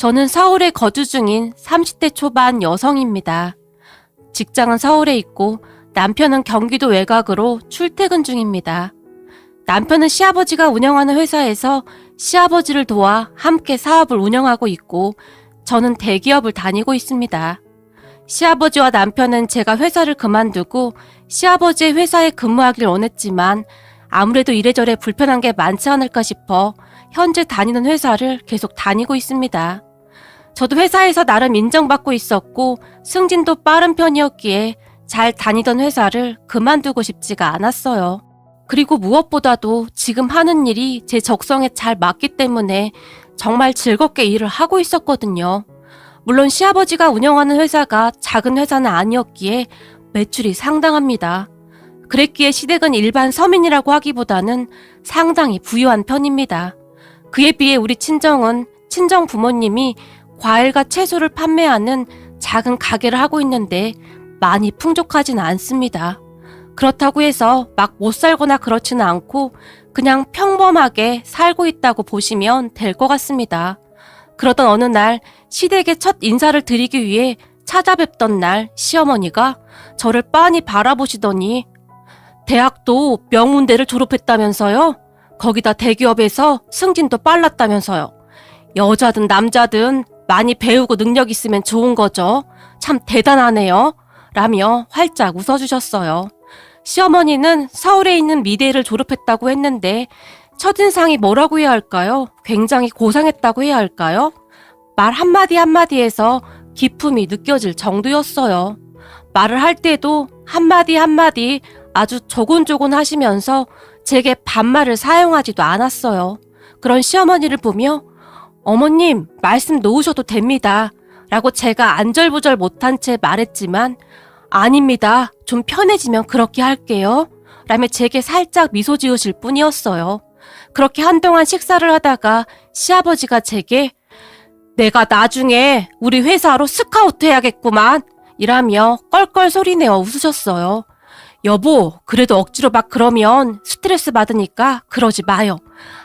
저는 서울에 거주 중인 30대 초반 여성입니다. 직장은 서울에 있고 남편은 경기도 외곽으로 출퇴근 중입니다. 남편은 시아버지가 운영하는 회사에서 시아버지를 도와 함께 사업을 운영하고 있고 저는 대기업을 다니고 있습니다. 시아버지와 남편은 제가 회사를 그만두고 시아버지의 회사에 근무하길 원했지만 아무래도 이래저래 불편한 게 많지 않을까 싶어 현재 다니는 회사를 계속 다니고 있습니다. 저도 회사에서 나름 인정받고 있었고 승진도 빠른 편이었기에 잘 다니던 회사를 그만두고 싶지가 않았어요. 그리고 무엇보다도 지금 하는 일이 제 적성에 잘 맞기 때문에 정말 즐겁게 일을 하고 있었거든요. 물론 시아버지가 운영하는 회사가 작은 회사는 아니었기에 매출이 상당합니다. 그랬기에 시댁은 일반 서민이라고 하기보다는 상당히 부유한 편입니다. 그에 비해 우리 친정은 친정 부모님이 과일과 채소를 판매하는 작은 가게를 하고 있는데 많이 풍족하진 않습니다. 그렇다고 해서 막 못 살거나 그렇지는 않고 그냥 평범하게 살고 있다고 보시면 될 것 같습니다. 그러던 어느 날 시댁에 첫 인사를 드리기 위해 찾아뵙던 날 시어머니가 저를 빤히 바라보시더니 대학도 명문대를 졸업했다면서요? 거기다 대기업에서 승진도 빨랐다면서요. 여자든 남자든 많이 배우고 능력 있으면 좋은 거죠. 참 대단하네요. 라며 활짝 웃어주셨어요. 시어머니는 서울에 있는 미대를 졸업했다고 했는데 첫인상이 뭐라고 해야 할까요? 굉장히 고상했다고 해야 할까요? 말 한마디 한마디에서 기품이 느껴질 정도였어요. 말을 할 때도 한마디 한마디 아주 조곤조곤 하시면서 제게 반말을 사용하지도 않았어요. 그런 시어머니를 보며 어머님 말씀 놓으셔도 됩니다. 라고 제가 안절부절 못한 채 말했지만 아닙니다. 좀 편해지면 그렇게 할게요. 라며 제게 살짝 미소 지으실 뿐이었어요. 그렇게 한동안 식사를 하다가 시아버지가 제게 내가 나중에 우리 회사로 스카우트 해야겠구만 이라며 껄껄 소리내어 웃으셨어요. 여보, 그래도 억지로 막 그러면 스트레스 받으니까 그러지 마요.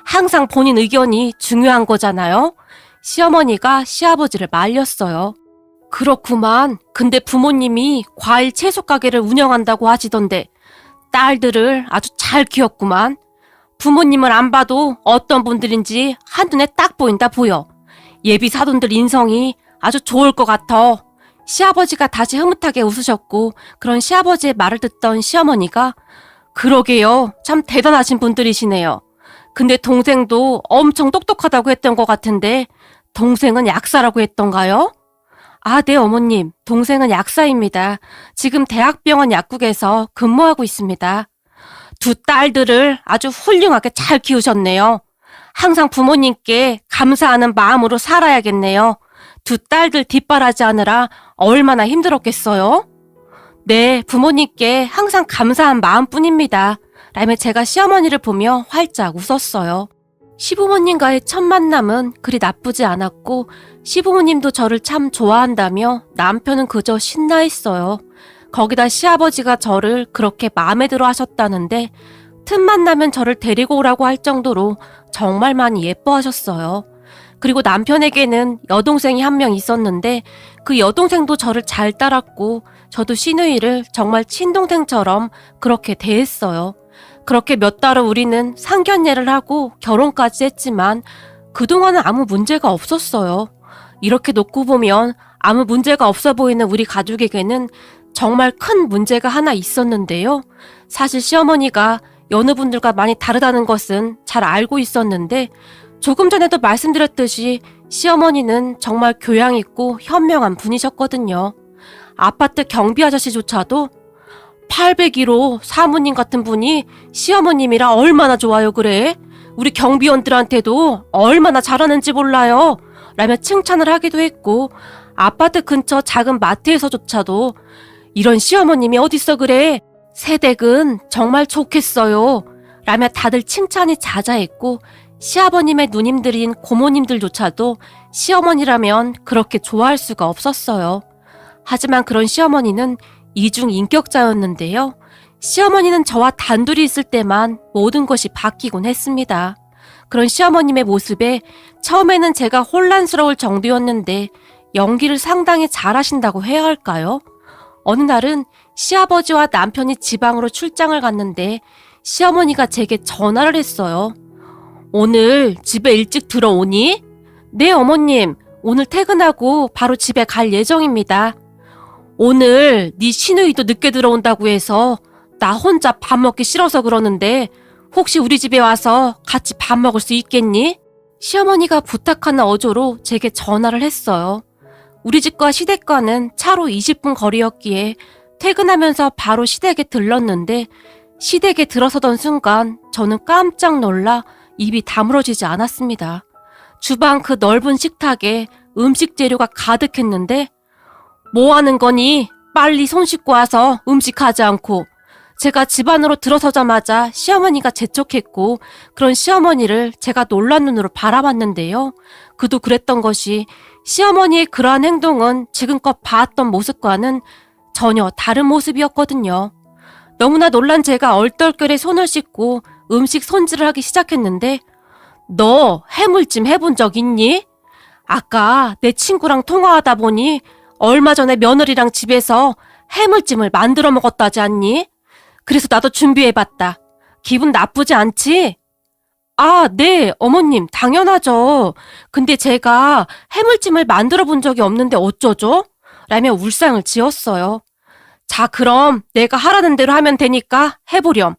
항상 본인 의견이 중요한 거잖아요. 시어머니가 시아버지를 말렸어요. 그렇구만. 근데 부모님이 과일 채소 가게를 운영한다고 하시던데 딸들을 아주 잘 키웠구만. 부모님을 안 봐도 어떤 분들인지 한눈에 딱 보인다 보여. 예비 사돈들 인성이 아주 좋을 것 같아. 시아버지가 다시 흐뭇하게 웃으셨고 그런 시아버지의 말을 듣던 시어머니가 그러게요. 참 대단하신 분들이시네요. 근데 동생도 엄청 똑똑하다고 했던 것 같은데 동생은 약사라고 했던가요? 아, 네 어머님. 동생은 약사입니다. 지금 대학병원 약국에서 근무하고 있습니다. 두 딸들을 아주 훌륭하게 잘 키우셨네요. 항상 부모님께 감사하는 마음으로 살아야겠네요. 두 딸들 뒷바라지하느라 얼마나 힘들었겠어요? 네, 부모님께 항상 감사한 마음뿐입니다. 라며 제가 시어머니를 보며 활짝 웃었어요. 시부모님과의 첫 만남은 그리 나쁘지 않았고 시부모님도 저를 참 좋아한다며 남편은 그저 신나했어요. 거기다 시아버지가 저를 그렇게 마음에 들어 하셨다는데 틈만 나면 저를 데리고 오라고 할 정도로 정말 많이 예뻐하셨어요. 그리고 남편에게는 여동생이 한 명 있었는데 그 여동생도 저를 잘 따랐고 저도 시누이를 정말 친동생처럼 그렇게 대했어요. 그렇게 몇 달 후 우리는 상견례를 하고 결혼까지 했지만 그동안은 아무 문제가 없었어요. 이렇게 놓고 보면 아무 문제가 없어 보이는 우리 가족에게는 정말 큰 문제가 하나 있었는데요. 사실 시어머니가 여느 분들과 많이 다르다는 것은 잘 알고 있었는데 조금 전에도 말씀드렸듯이 시어머니는 정말 교양 있고 현명한 분이셨거든요. 아파트 경비 아저씨조차도 801호 사모님 같은 분이 시어머님이라 얼마나 좋아요 그래? 우리 경비원들한테도 얼마나 잘하는지 몰라요. 라며 칭찬을 하기도 했고 아파트 근처 작은 마트에서조차도 이런 시어머님이 어딨어 그래? 새댁은 정말 좋겠어요. 라며 다들 칭찬이 자자했고 시아버님의 누님들인 고모님들조차도 시어머니라면 그렇게 좋아할 수가 없었어요. 하지만 그런 시어머니는 이중 인격자였는데요. 시어머니는 저와 단둘이 있을 때만 모든 것이 바뀌곤 했습니다. 그런 시어머님의 모습에 처음에는 제가 혼란스러울 정도였는데 연기를 상당히 잘하신다고 해야 할까요? 어느 날은 시아버지와 남편이 지방으로 출장을 갔는데 시어머니가 제게 전화를 했어요. 오늘 집에 일찍 들어오니? 네, 어머님. 오늘 퇴근하고 바로 집에 갈 예정입니다. 오늘 네 시누이도 늦게 들어온다고 해서 나 혼자 밥 먹기 싫어서 그러는데 혹시 우리 집에 와서 같이 밥 먹을 수 있겠니? 시어머니가 부탁하는 어조로 제게 전화를 했어요. 우리 집과 시댁과는 차로 20분 거리였기에 퇴근하면서 바로 시댁에 들렀는데 시댁에 들어서던 순간 저는 깜짝 놀라 입이 다물어지지 않았습니다. 주방 그 넓은 식탁에 음식 재료가 가득했는데 뭐 하는 거니? 빨리 손 씻고 와서 음식하지 않고. 제가 집 안으로 들어서자마자 시어머니가 재촉했고 그런 시어머니를 제가 놀란 눈으로 바라봤는데요. 그도 그랬던 것이 시어머니의 그러한 행동은 지금껏 봐왔던 모습과는 전혀 다른 모습이었거든요. 너무나 놀란 제가 얼떨결에 손을 씻고 음식 손질을 하기 시작했는데 너 해물찜 해본 적 있니? 아까 내 친구랑 통화하다 보니 얼마 전에 며느리랑 집에서 해물찜을 만들어 먹었다지 않니? 그래서 나도 준비해봤다. 기분 나쁘지 않지? 아, 네, 어머님, 당연하죠. 근데 제가 해물찜을 만들어 본 적이 없는데 어쩌죠? 라며 울상을 지었어요. 자, 그럼 내가 하라는 대로 하면 되니까 해보렴.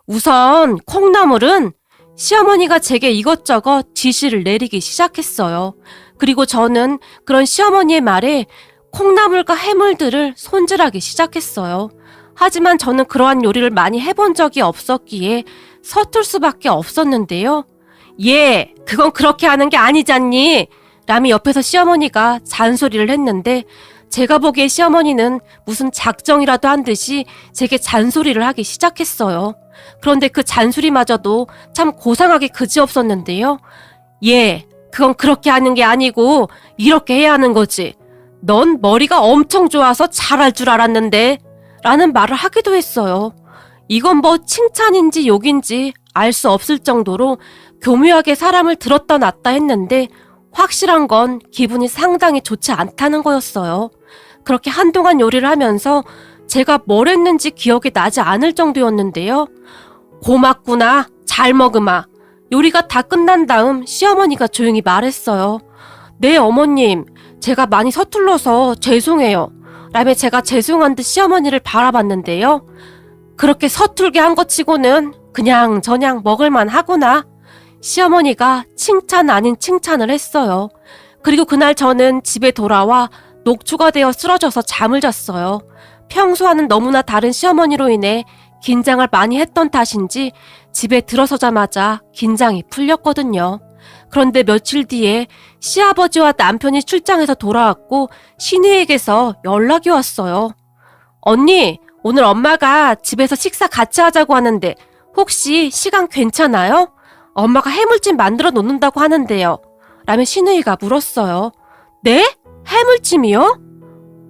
우선 콩나물은 시어머니가 제게 이것저것 지시를 내리기 시작했어요. 그리고 저는 그런 시어머니의 말에 콩나물과 해물들을 손질하기 시작했어요. 하지만 저는 그러한 요리를 많이 해본 적이 없었기에 서툴 수밖에 없었는데요. 예, 그건 그렇게 하는 게 아니잖니? 라며 옆에서 시어머니가 잔소리를 했는데 제가 보기에 시어머니는 무슨 작정이라도 한 듯이 제게 잔소리를 하기 시작했어요. 그런데 그 잔소리마저도 참 고상하게 그지없었는데요. 예, 그건 그렇게 하는 게 아니고 이렇게 해야 하는 거지. 넌 머리가 엄청 좋아서 잘할 줄 알았는데 라는 말을 하기도 했어요. 이건 뭐 칭찬인지 욕인지 알 수 없을 정도로 교묘하게 사람을 들었다 놨다 했는데 확실한 건 기분이 상당히 좋지 않다는 거였어요. 그렇게 한동안 요리를 하면서 제가 뭘 했는지 기억이 나지 않을 정도였는데요. 고맙구나. 잘 먹으마. 요리가 다 끝난 다음 시어머니가 조용히 말했어요. 네, 어머님. 제가 많이 서툴러서 죄송해요. 라며 제가 죄송한 듯 시어머니를 바라봤는데요. 그렇게 서툴게 한 것 치고는 그냥 저냥 먹을만 하구나. 시어머니가 칭찬 아닌 칭찬을 했어요. 그리고 그날 저는 집에 돌아와 녹초가 되어 쓰러져서 잠을 잤어요. 평소와는 너무나 다른 시어머니로 인해 긴장을 많이 했던 탓인지 집에 들어서자마자 긴장이 풀렸거든요. 그런데 며칠 뒤에 시아버지와 남편이 출장해서 돌아왔고 시누이에게서 연락이 왔어요. 언니, 오늘 엄마가 집에서 식사 같이 하자고 하는데 혹시 시간 괜찮아요? 엄마가 해물찜 만들어 놓는다고 하는데요. 라며 시누이가 물었어요. 네? 해물찜이요?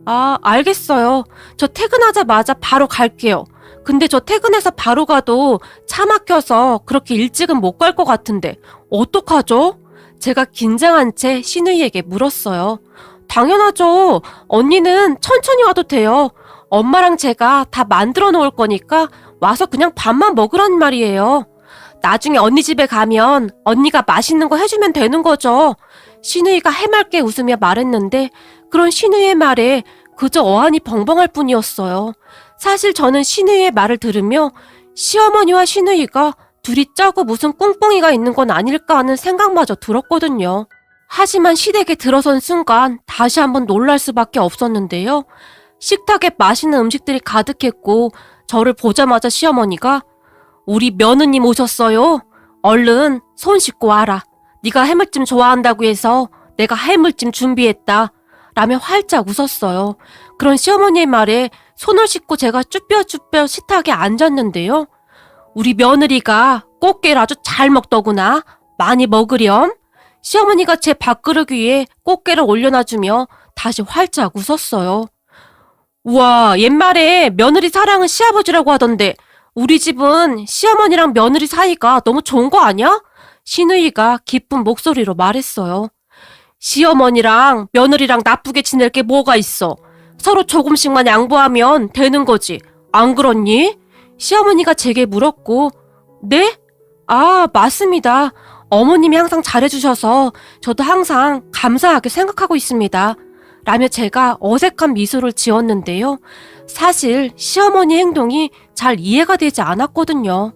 아, 알겠어요. 저 퇴근하자마자 바로 갈게요. 근데 저 퇴근해서 바로 가도 차 막혀서 그렇게 일찍은 못 갈 것 같은데 어떡하죠? 제가 긴장한 채 시누이에게 물었어요. 당연하죠. 언니는 천천히 와도 돼요. 엄마랑 제가 다 만들어 놓을 거니까 와서 그냥 밥만 먹으란 말이에요. 나중에 언니 집에 가면 언니가 맛있는 거 해주면 되는 거죠. 시누이가 해맑게 웃으며 말했는데 그런 시누이의 말에 그저 어안이 벙벙할 뿐이었어요. 사실 저는 시누이의 말을 들으며 시어머니와 시누이가 둘이 짜고 무슨 꿍꿍이가 있는 건 아닐까 하는 생각마저 들었거든요. 하지만 시댁에 들어선 순간 다시 한번 놀랄 수밖에 없었는데요. 식탁에 맛있는 음식들이 가득했고 저를 보자마자 시어머니가 우리 며느님 오셨어요. 얼른 손 씻고 와라. 네가 해물찜 좋아한다고 해서 내가 해물찜 준비했다. 라며 활짝 웃었어요. 그런 시어머니의 말에 손을 씻고 제가 쭈뼛쭈뼛 식탁에 앉았는데요. 우리 며느리가 꽃게를 아주 잘 먹더구나. 많이 먹으렴. 시어머니가 제 밥그릇 위에 꽃게를 올려놔주며 다시 활짝 웃었어요. 우와, 옛말에 며느리 사랑은 시아버지라고 하던데 우리 집은 시어머니랑 며느리 사이가 너무 좋은 거 아니야? 시누이가 기쁜 목소리로 말했어요. 시어머니랑 며느리랑 나쁘게 지낼 게 뭐가 있어. 서로 조금씩만 양보하면 되는 거지. 안 그렇니? 시어머니가 제게 물었고, 네? 아, 맞습니다. 어머님이 항상 잘해주셔서 저도 항상 감사하게 생각하고 있습니다. 라며 제가 어색한 미소를 지었는데요. 사실 시어머니 행동이 잘 이해가 되지 않았거든요.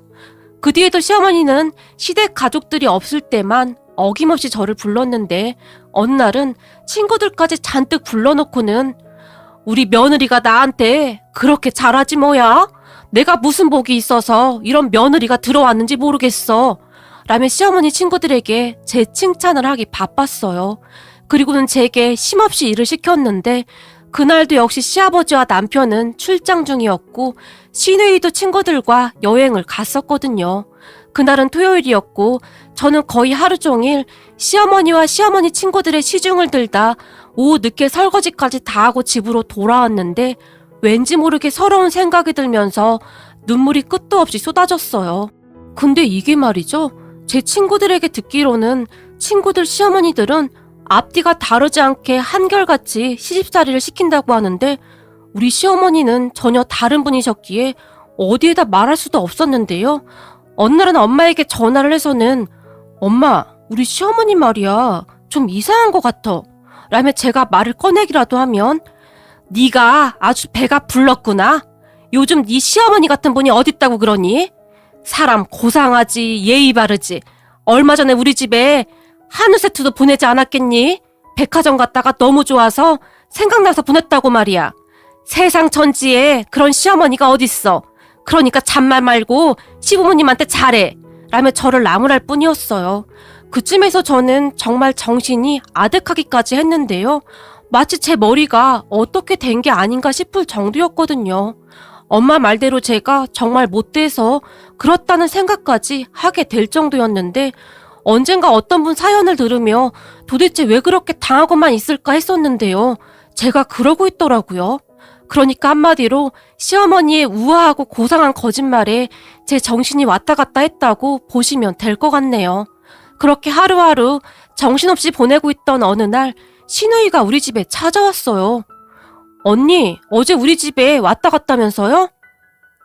그 뒤에도 시어머니는 시댁 가족들이 없을 때만 어김없이 저를 불렀는데 어느 날은 친구들까지 잔뜩 불러놓고는 우리 며느리가 나한테 그렇게 잘하지 뭐야? 내가 무슨 복이 있어서 이런 며느리가 들어왔는지 모르겠어. 라며 시어머니 친구들에게 제 칭찬을 하기 바빴어요. 그리고는 제게 쉼없이 일을 시켰는데 그날도 역시 시아버지와 남편은 출장 중이었고 시누이도 친구들과 여행을 갔었거든요. 그날은 토요일이었고 저는 거의 하루 종일 시어머니와 시어머니 친구들의 시중을 들다 오후 늦게 설거지까지 다 하고 집으로 돌아왔는데 왠지 모르게 서러운 생각이 들면서 눈물이 끝도 없이 쏟아졌어요. 근데 이게 말이죠. 제 친구들에게 듣기로는 친구들 시어머니들은 앞뒤가 다르지 않게 한결같이 시집살이를 시킨다고 하는데 우리 시어머니는 전혀 다른 분이셨기에 어디에다 말할 수도 없었는데요. 어느 날은 엄마에게 전화를 해서는 엄마, 우리 시어머니 말이야. 좀 이상한 것 같아. 라며 제가 말을 꺼내기라도 하면 네가 아주 배가 불렀구나. 요즘 네 시어머니 같은 분이 어딨다고 그러니? 사람 고상하지 예의 바르지. 얼마 전에 우리 집에 한우 세트도 보내지 않았겠니? 백화점 갔다가 너무 좋아서 생각나서 보냈다고 말이야. 세상 천지에 그런 시어머니가 어딨어. 그러니까 잔말 말고 시부모님한테 잘해. 라며 저를 나무랄 뿐이었어요. 그쯤에서 저는 정말 정신이 아득하기까지 했는데요. 마치 제 머리가 어떻게 된 게 아닌가 싶을 정도였거든요. 엄마 말대로 제가 정말 못돼서 그렇다는 생각까지 하게 될 정도였는데 언젠가 어떤 분 사연을 들으며 도대체 왜 그렇게 당하고만 있을까 했었는데요. 제가 그러고 있더라고요. 그러니까 한마디로 시어머니의 우아하고 고상한 거짓말에 제 정신이 왔다 갔다 했다고 보시면 될 것 같네요. 그렇게 하루하루 정신없이 보내고 있던 어느 날 시누이가 우리 집에 찾아왔어요. 언니, 어제 우리 집에 왔다 갔다면서요?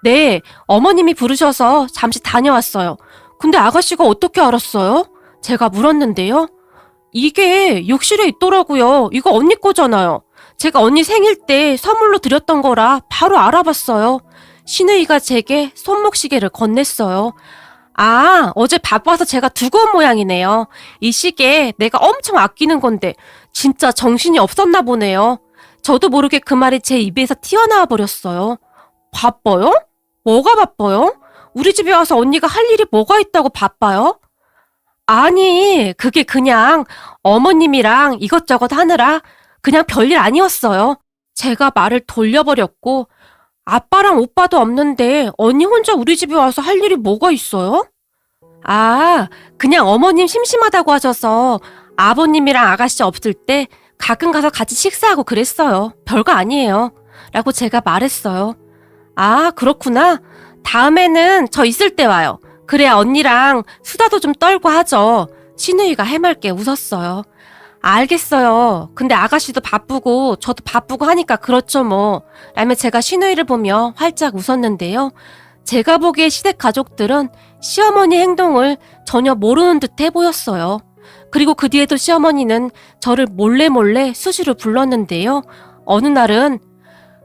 네, 어머님이 부르셔서 잠시 다녀왔어요. 근데 아가씨가 어떻게 알았어요? 제가 물었는데요. 이게 욕실에 있더라고요. 이거 언니 거잖아요. 제가 언니 생일 때 선물로 드렸던 거라 바로 알아봤어요. 시누이가 제게 손목시계를 건넸어요. 아, 어제 바빠서 제가 두고 온 모양이네요. 이 시계 내가 엄청 아끼는 건데 진짜 정신이 없었나 보네요. 저도 모르게 그 말이 제 입에서 튀어나와 버렸어요. 바빠요? 뭐가 바빠요? 우리 집에 와서 언니가 할 일이 뭐가 있다고 바빠요? 아니, 그게 그냥 어머님이랑 이것저것 하느라 그냥 별일 아니었어요. 제가 말을 돌려버렸고 아빠랑 오빠도 없는데 언니 혼자 우리 집에 와서 할 일이 뭐가 있어요? 아, 그냥 어머님 심심하다고 하셔서 아버님이랑 아가씨 없을 때 가끔 가서 같이 식사하고 그랬어요. 별거 아니에요. 라고 제가 말했어요. 아, 그렇구나. 다음에는 저 있을 때 와요. 그래야 언니랑 수다도 좀 떨고 하죠. 시누이가 해맑게 웃었어요. 알겠어요. 근데 아가씨도 바쁘고 저도 바쁘고 하니까 그렇죠 뭐. 라며 제가 시누이를 보며 활짝 웃었는데요. 제가 보기에 시댁 가족들은 시어머니 행동을 전혀 모르는 듯해 보였어요. 그리고 그 뒤에도 시어머니는 저를 몰래 수시로 불렀는데요. 어느 날은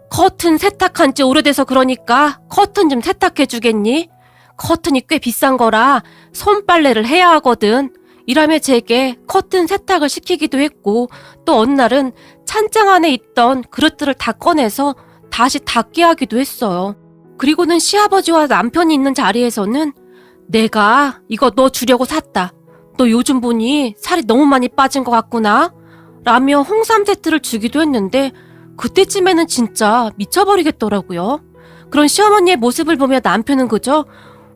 커튼 세탁한 지 오래돼서 그러니까 커튼 좀 세탁해 주겠니? 커튼이 꽤 비싼 거라 손빨래를 해야 하거든. 이라며 제게 커튼 세탁을 시키기도 했고 또 어느 날은 찬장 안에 있던 그릇들을 다 꺼내서 다시 닦게 하기도 했어요. 그리고는 시아버지와 남편이 있는 자리에서는 내가 이거 너 주려고 샀다. 너 요즘 보니 살이 너무 많이 빠진 것 같구나. 라며 홍삼 세트를 주기도 했는데 그때쯤에는 진짜 미쳐버리겠더라고요. 그런 시어머니의 모습을 보며 남편은 그저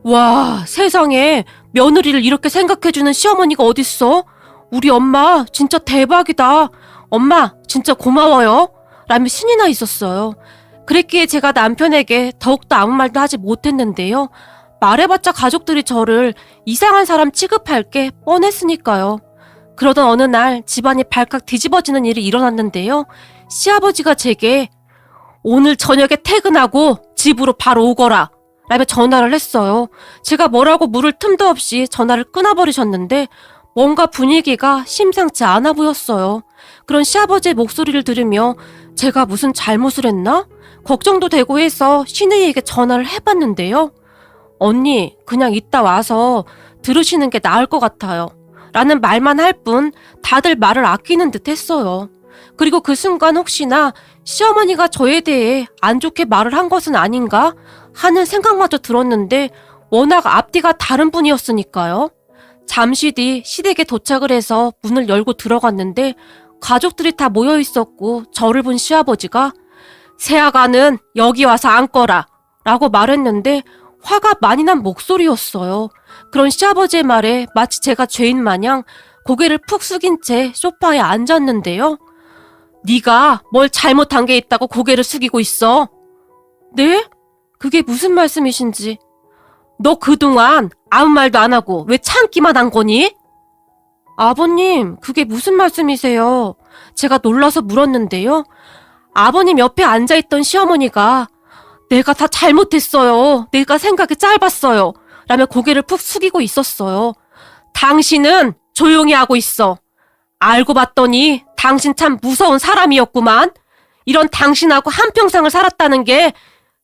와, 세상에 며느리를 이렇게 생각해주는 시어머니가 어딨어? 우리 엄마 진짜 대박이다. 엄마 진짜 고마워요. 라며 신이 나 있었어요. 그랬기에 제가 남편에게 더욱더 아무 말도 하지 못했는데요. 말해봤자 가족들이 저를 이상한 사람 취급할 게 뻔했으니까요. 그러던 어느 날 집안이 발칵 뒤집어지는 일이 일어났는데요. 시아버지가 제게 오늘 저녁에 퇴근하고 집으로 바로 오거라 라며 전화를 했어요. 제가 뭐라고 물을 틈도 없이 전화를 끊어버리셨는데 뭔가 분위기가 심상치 않아 보였어요. 그런 시아버지의 목소리를 들으며 제가 무슨 잘못을 했나? 걱정도 되고 해서 시누이에게 전화를 해봤는데요. 언니, 그냥 이따 와서 들으시는 게 나을 것 같아요. 라는 말만 할 뿐 다들 말을 아끼는 듯 했어요. 그리고 그 순간 혹시나 시어머니가 저에 대해 안 좋게 말을 한 것은 아닌가 하는 생각마저 들었는데 워낙 앞뒤가 다른 분이었으니까요. 잠시 뒤 시댁에 도착을 해서 문을 열고 들어갔는데 가족들이 다 모여 있었고 저를 본 시아버지가 새아가는 여기 와서 앉거라 라고 말했는데 화가 많이 난 목소리였어요. 그런 시아버지의 말에 마치 제가 죄인 마냥 고개를 푹 숙인 채 소파에 앉았는데요. 네가 뭘 잘못한 게 있다고 고개를 숙이고 있어? 네? 그게 무슨 말씀이신지. 너 그동안 아무 말도 안 하고 왜 참기만 한 거니? 아버님, 그게 무슨 말씀이세요? 제가 놀라서 물었는데요. 아버님 옆에 앉아있던 시어머니가 내가 다 잘못했어요. 내가 생각이 짧았어요. 라며 고개를 푹 숙이고 있었어요. 당신은 조용히 하고 있어. 알고 봤더니 당신 참 무서운 사람이었구만. 이런 당신하고 한평생을 살았다는 게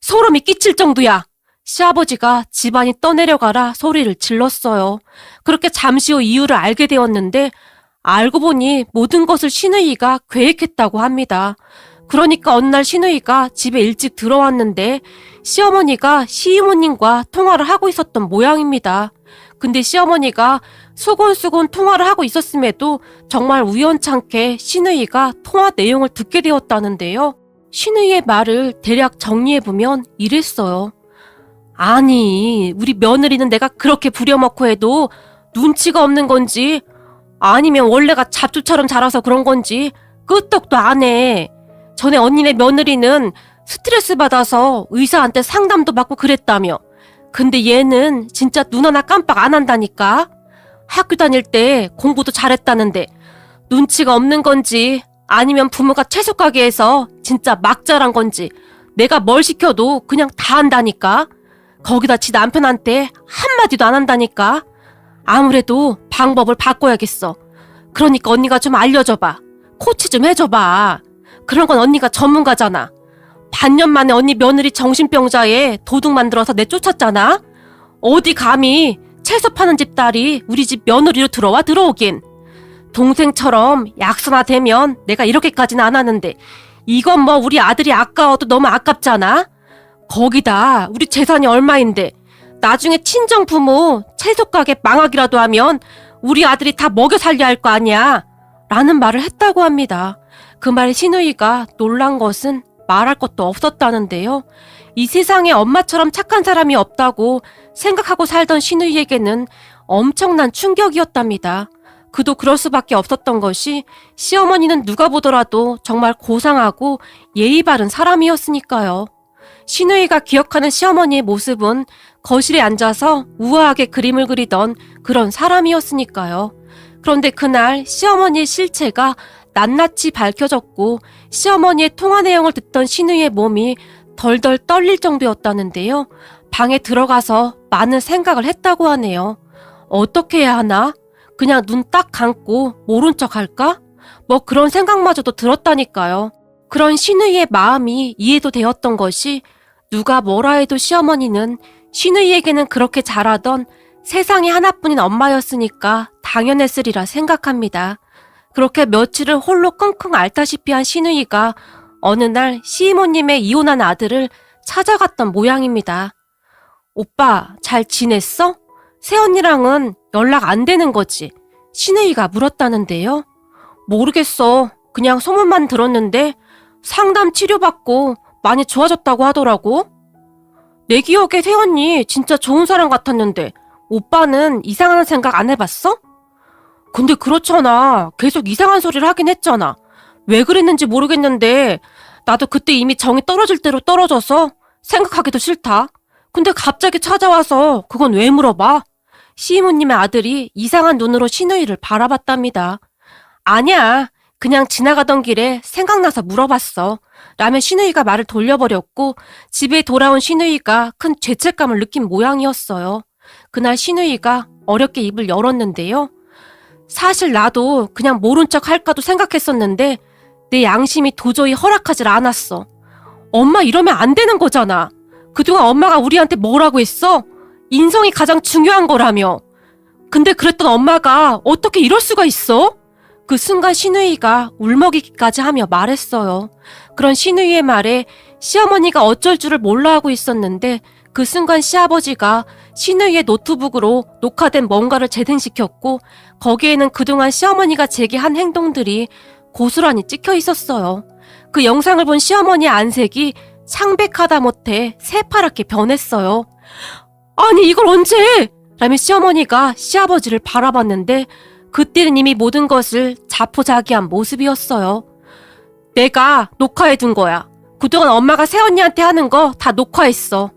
소름이 끼칠 정도야. 시아버지가 집안이 떠내려가라 소리를 질렀어요. 그렇게 잠시 후 이유를 알게 되었는데 알고 보니 모든 것을 시누이가 계획했다고 합니다. 그러니까 어느 날 시누이가 집에 일찍 들어왔는데 시어머니가 시이모님과 통화를 하고 있었던 모양입니다. 근데 시어머니가 수곤수곤 통화를 하고 있었음에도 정말 우연찮게 시누이가 통화 내용을 듣게 되었다는데요. 시누이의 말을 대략 정리해보면 이랬어요. 아니, 우리 며느리는 내가 그렇게 부려먹고 해도 눈치가 없는 건지 아니면 원래가 잡초처럼 자라서 그런 건지 끄떡도 안 해. 전에 언니네 며느리는 스트레스 받아서 의사한테 상담도 받고 그랬다며. 근데 얘는 진짜 눈 하나 깜빡 안 한다니까. 학교 다닐 때 공부도 잘했다는데 눈치가 없는 건지 아니면 부모가 채소 가게에서 진짜 막 자란 건지 내가 뭘 시켜도 그냥 다 한다니까. 거기다 지 남편한테 한마디도 안 한다니까. 아무래도 방법을 바꿔야겠어. 그러니까 언니가 좀 알려줘봐. 코치 좀 해줘봐. 그런 건 언니가 전문가잖아. 반년 만에 언니 며느리 정신병자에 도둑 만들어서 내쫓았잖아. 어디 감히 채소 파는 집 딸이 우리 집 며느리로 들어오긴. 동생처럼 약소나 되면 내가 이렇게까지는 안 하는데 이건 뭐 우리 아들이 아까워도 너무 아깝잖아. 거기다 우리 재산이 얼마인데 나중에 친정 부모 채소 가게 망하기라도 하면 우리 아들이 다 먹여 살려야 할 거 아니야. 라는 말을 했다고 합니다. 그 말에 시누이가 놀란 것은 말할 것도 없었다는데요. 이 세상에 엄마처럼 착한 사람이 없다고 생각하고 살던 시누이에게는 엄청난 충격이었답니다. 그도 그럴 수밖에 없었던 것이 시어머니는 누가 보더라도 정말 고상하고 예의 바른 사람이었으니까요. 시누이가 기억하는 시어머니의 모습은 거실에 앉아서 우아하게 그림을 그리던 그런 사람이었으니까요. 그런데 그날 시어머니의 실체가 낱낱이 밝혀졌고 시어머니의 통화 내용을 듣던 시누이의 몸이 덜덜 떨릴 정도였다는데요. 방에 들어가서 많은 생각을 했다고 하네요. 어떻게 해야 하나? 그냥 눈 딱 감고 모른 척 할까? 뭐 그런 생각마저도 들었다니까요. 그런 시누이의 마음이 이해도 되었던 것이 누가 뭐라 해도 시어머니는 시누이에게는 그렇게 잘하던 세상에 하나뿐인 엄마였으니까 당연했으리라 생각합니다. 그렇게 며칠을 홀로 끙끙 앓다시피 한 시누이가 어느 날 시이모님의 이혼한 아들을 찾아갔던 모양입니다. 오빠, 잘 지냈어? 새언니랑은 연락 안 되는 거지? 시누이가 물었다는데요. 모르겠어. 그냥 소문만 들었는데 상담 치료받고 많이 좋아졌다고 하더라고. 내 기억에 새언니 진짜 좋은 사람 같았는데 오빠는 이상한 생각 안 해봤어? 근데 그렇잖아. 계속 이상한 소리를 하긴 했잖아. 왜 그랬는지 모르겠는데 나도 그때 이미 정이 떨어질 대로 떨어져서 생각하기도 싫다. 근데 갑자기 찾아와서 그건 왜 물어봐? 시이모님의 아들이 이상한 눈으로 신우이를 바라봤답니다. 아니야. 그냥 지나가던 길에 생각나서 물어봤어. 라며 신우이가 말을 돌려버렸고 집에 돌아온 신우이가 큰 죄책감을 느낀 모양이었어요. 그날 신우이가 어렵게 입을 열었는데요. 사실 나도 그냥 모른 척 할까도 생각했었는데 내 양심이 도저히 허락하질 않았어. 엄마 이러면 안 되는 거잖아. 그동안 엄마가 우리한테 뭐라고 했어? 인성이 가장 중요한 거라며. 근데 그랬던 엄마가 어떻게 이럴 수가 있어? 그 순간 신우이가 울먹이기까지 하며 말했어요. 그런 신우이의 말에 시어머니가 어쩔 줄을 몰라 하고 있었는데 그 순간 시아버지가 신우이의 노트북으로 녹화된 뭔가를 재생시켰고 거기에는 그동안 시어머니가 제기한 행동들이 고스란히 찍혀 있었어요. 그 영상을 본 시어머니의 안색이 창백하다 못해 새파랗게 변했어요. 아니 이걸 언제? 라며 시어머니가 시아버지를 바라봤는데 그때는 이미 모든 것을 자포자기한 모습이었어요. 내가 녹화해둔 거야. 그동안 엄마가 새언니한테 하는 거 다 녹화했어.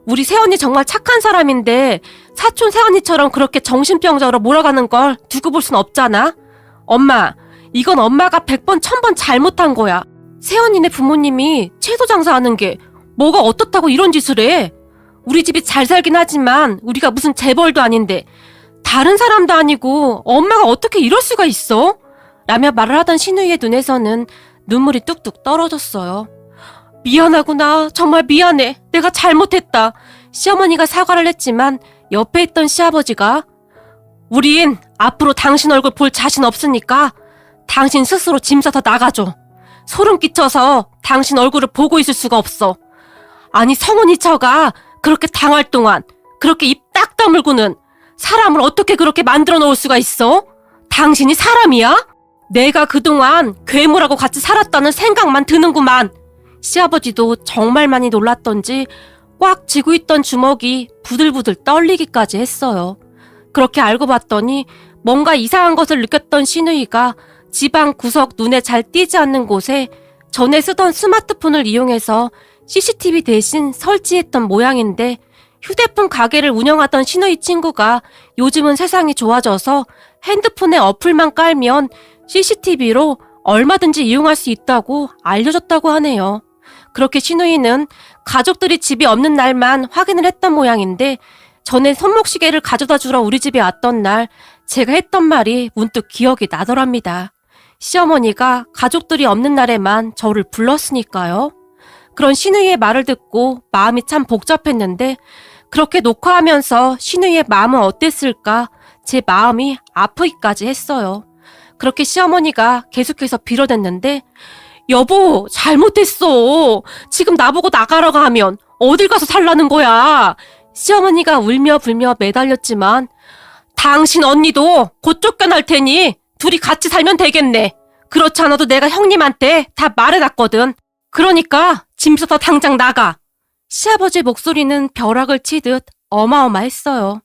우리 새언니 정말 착한 사람인데 사촌 새언니처럼 그렇게 정신병자로 몰아가는 걸 두고 볼 순 없잖아. 엄마, 이건 엄마가 100번 1000번 잘못한 거야. 새언니네 부모님이 채소 장사하는 게 뭐가 어떻다고 이런 짓을 해. 우리 집이 잘 살긴 하지만 우리가 무슨 재벌도 아닌데 다른 사람도 아니고 엄마가 어떻게 이럴 수가 있어? 라며 말을 하던 신우이의 눈에서는 눈물이 뚝뚝 떨어졌어요. 미안하구나. 정말 미안해. 내가 잘못했다. 시어머니가 사과를 했지만 옆에 있던 시아버지가 우린 앞으로 당신 얼굴 볼 자신 없으니까 당신 스스로 짐 싸서 나가줘. 소름 끼쳐서 당신 얼굴을 보고 있을 수가 없어. 아니 성훈이 처가 그렇게 당할 동안 그렇게 입 딱 다물고는 사람을 어떻게 그렇게 만들어 놓을 수가 있어? 당신이 사람이야? 내가 그동안 괴물하고 같이 살았다는 생각만 드는구만. 시아버지도 정말 많이 놀랐던지 꽉 쥐고 있던 주먹이 부들부들 떨리기까지 했어요. 그렇게 알고 봤더니 뭔가 이상한 것을 느꼈던 신우이가 집안 구석 눈에 잘 띄지 않는 곳에 전에 쓰던 스마트폰을 이용해서 CCTV 대신 설치했던 모양인데 휴대폰 가게를 운영하던 신우이 친구가 요즘은 세상이 좋아져서 핸드폰에 어플만 깔면 CCTV로 얼마든지 이용할 수 있다고 알려줬다고 하네요. 그렇게 신우이는 가족들이 집에 없는 날만 확인을 했던 모양인데 전에 손목시계를 가져다 주러 우리 집에 왔던 날 제가 했던 말이 문득 기억이 나더랍니다. 시어머니가 가족들이 없는 날에만 저를 불렀으니까요. 그런 신우이의 말을 듣고 마음이 참 복잡했는데 그렇게 녹화하면서 신우이의 마음은 어땠을까 제 마음이 아프기까지 했어요. 그렇게 시어머니가 계속해서 빌어댔는데 여보 잘못했어. 지금 나보고 나가라고 하면 어딜 가서 살라는 거야. 시어머니가 울며 불며 매달렸지만 당신 언니도 곧 쫓겨날 테니 둘이 같이 살면 되겠네. 그렇지 않아도 내가 형님한테 다 말해놨거든. 그러니까 짐 싸서 당장 나가. 시아버지의 목소리는 벼락을 치듯 어마어마했어요.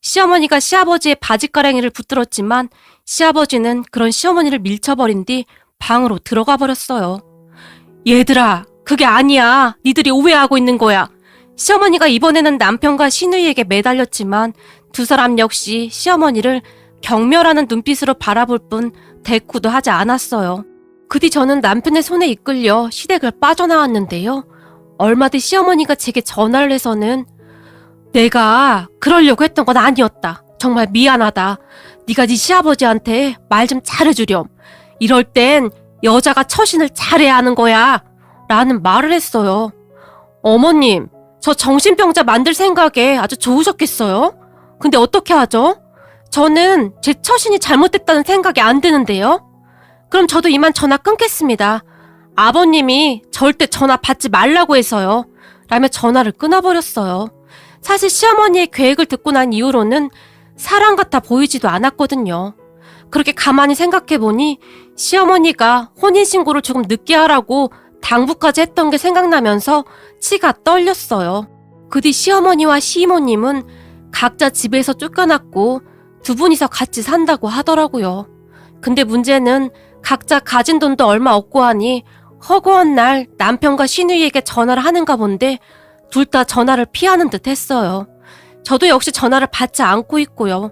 시어머니가 시아버지의 바지가랑이를 붙들었지만 시아버지는 그런 시어머니를 밀쳐버린 뒤 방으로 들어가 버렸어요. 얘들아, 그게 아니야. 니들이 오해하고 있는 거야. 시어머니가 이번에는 남편과 신우이에게 매달렸지만 두 사람 역시 시어머니를 경멸하는 눈빛으로 바라볼 뿐 대꾸도 하지 않았어요. 그 뒤 저는 남편의 손에 이끌려 시댁을 빠져나왔는데요. 얼마 뒤 시어머니가 제게 전화를 해서는 내가 그러려고 했던 건 아니었다. 정말 미안하다. 네가 네 시아버지한테 말 좀 잘해주렴. 이럴 땐 여자가 처신을 잘해야 하는 거야. 라는 말을 했어요. 어머님, 저 정신병자 만들 생각에 아주 좋으셨겠어요? 근데 어떻게 하죠? 저는 제 처신이 잘못됐다는 생각이 안 드는데요. 그럼 저도 이만 전화 끊겠습니다. 아버님이 절대 전화 받지 말라고 해서요. 라며 전화를 끊어버렸어요. 사실 시어머니의 계획을 듣고 난 이후로는 사람 같아 보이지도 않았거든요. 그렇게 가만히 생각해보니 시어머니가 혼인신고를 조금 늦게 하라고 당부까지 했던 게 생각나면서 치가 떨렸어요. 그 뒤 시어머니와 시이모님은 각자 집에서 쫓겨났고 두 분이서 같이 산다고 하더라고요. 근데 문제는 각자 가진 돈도 얼마 없고 하니 허구한 날 남편과 신우이에게 전화를 하는가 본데 둘 다 전화를 피하는 듯 했어요. 저도 역시 전화를 받지 않고 있고요.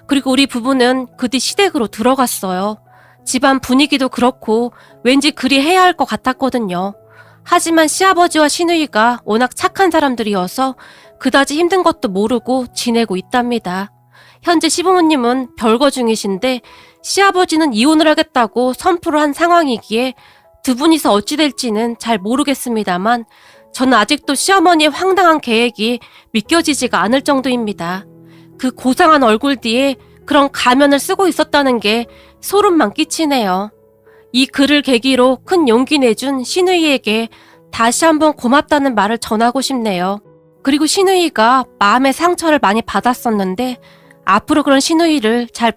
그리고 우리 부부는 그 뒤 시댁으로 들어갔어요. 집안 분위기도 그렇고 왠지 그리 해야 할 것 같았거든요. 하지만 시아버지와 시누이가 워낙 착한 사람들이어서 그다지 힘든 것도 모르고 지내고 있답니다. 현재 시부모님은 별거 중이신데 시아버지는 이혼을 하겠다고 선포를 한 상황이기에 두 분이서 어찌 될지는 잘 모르겠습니다만 저는 아직도 시어머니의 황당한 계획이 믿겨지지가 않을 정도입니다. 그 고상한 얼굴 뒤에 그런 가면을 쓰고 있었다는 게 소름만 끼치네요. 이 글을 계기로 큰 용기 내준 시누이에게 다시 한번 고맙다는 말을 전하고 싶네요. 그리고 시누이가 마음의 상처를 많이 받았었는데 앞으로 그런 시누이를 잘